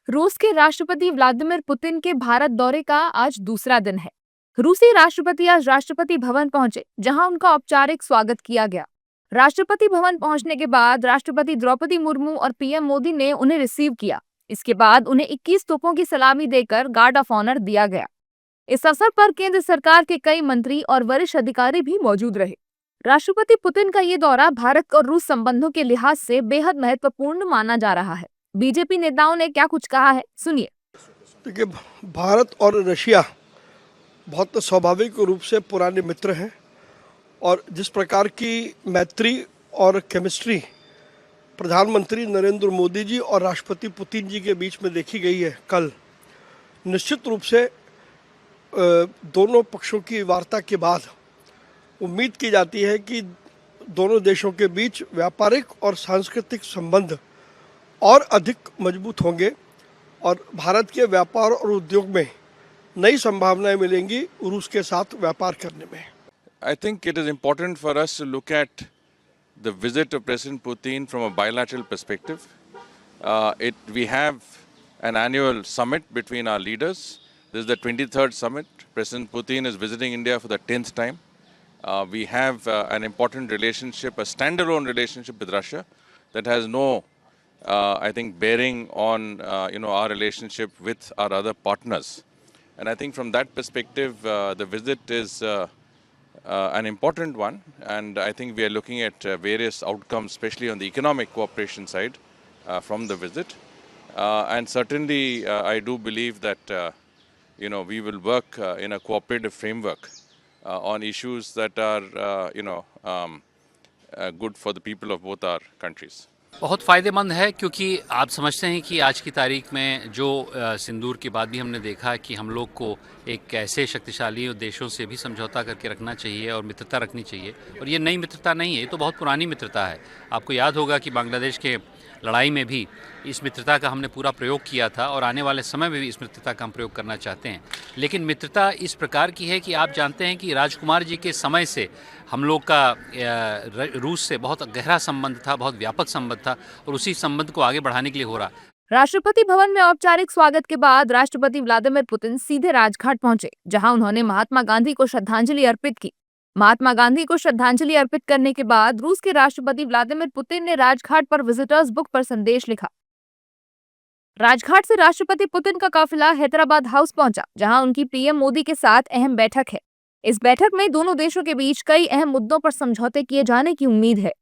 रूस के राष्ट्रपति व्लादिमीर पुतिन के भारत दौरे का आज दूसरा दिन है। रूसी राष्ट्रपति आज राष्ट्रपति भवन पहुंचे, जहां उनका औपचारिक स्वागत किया गया। राष्ट्रपति भवन पहुंचने के बाद राष्ट्रपति द्रौपदी मुर्मू और पीएम मोदी ने उन्हें रिसीव किया। इसके बाद उन्हें 21 तोपों की सलामी देकर गार्ड ऑफ ऑनर दिया गया। इस अवसर पर केंद्र सरकार के कई मंत्री और वरिष्ठ अधिकारी भी मौजूद रहे। राष्ट्रपति पुतिन का ये दौरा भारत और रूस संबंधों के लिहाज से बेहद महत्वपूर्ण माना जा रहा है। बीजेपी नेताओं ने क्या कुछ कहा है, सुनिए। देखिए, भारत और रशिया बहुत स्वाभाविक रूप से पुराने मित्र हैं और जिस प्रकार की मैत्री और केमिस्ट्री प्रधानमंत्री नरेंद्र मोदी जी और राष्ट्रपति पुतिन जी के बीच में देखी गई है कल, निश्चित रूप से दोनों पक्षों की वार्ता के बाद उम्मीद की जाती है कि दोनों देशों के बीच व्यापारिक और सांस्कृतिक संबंध और अधिक मजबूत होंगे और भारत के व्यापार और उद्योग में नई संभावनाएं मिलेंगी रूस के साथ व्यापार करने में। I think it is important for us to look at the visit of President Putin from a bilateral perspective. We have an annual summit between our leaders. This is the 23rd summit. President Putin is visiting India for the 10th time. We have an important relationship, a standalone relationship with Russia that has no, I think, bearing on our relationship with our other partners. And I think from that perspective, the visit is an important one, and I think we are looking at various outcomes, especially on the economic cooperation side from the visit. And certainly, I do believe that we will work in a cooperative framework on issues that are good for the people of both our countries. बहुत फ़ायदेमंद है, क्योंकि आप समझते हैं कि आज की तारीख में जो सिंदूर के बाद भी हमने देखा कि हम लोग को एक ऐसे शक्तिशाली देशों से भी समझौता करके रखना चाहिए और मित्रता रखनी चाहिए। और ये नई मित्रता नहीं है, ये तो बहुत पुरानी मित्रता है। आपको याद होगा कि बांग्लादेश के लड़ाई में भी इस मित्रता का हमने पूरा प्रयोग किया था और आने वाले समय में भी इस मित्रता का हम प्रयोग करना चाहते हैं। लेकिन मित्रता इस प्रकार की है कि आप जानते हैं कि राजकुमार जी के समय से हम लोग का रूस से बहुत गहरा संबंध था, बहुत व्यापक संबंध था, और उसी संबंध को आगे बढ़ाने के लिए हो रहा। राष्ट्रपति भवन में औपचारिक स्वागत के बाद राष्ट्रपति व्लादिमीर पुतिन सीधे राजघाट पहुंचे, जहां उन्होंने महात्मा गांधी को श्रद्धांजलि अर्पित की। महात्मा गांधी को श्रद्धांजलि अर्पित करने के बाद रूस के राष्ट्रपति व्लादिमीर पुतिन ने राजघाट पर विजिटर्स बुक पर संदेश लिखा। राजघाट से राष्ट्रपति पुतिन का काफिला हैदराबाद हाउस पहुंचा, जहां उनकी पीएम मोदी के साथ अहम बैठक है। इस बैठक में दोनों देशों के बीच कई अहम मुद्दों पर समझौते किए जाने की उम्मीद है।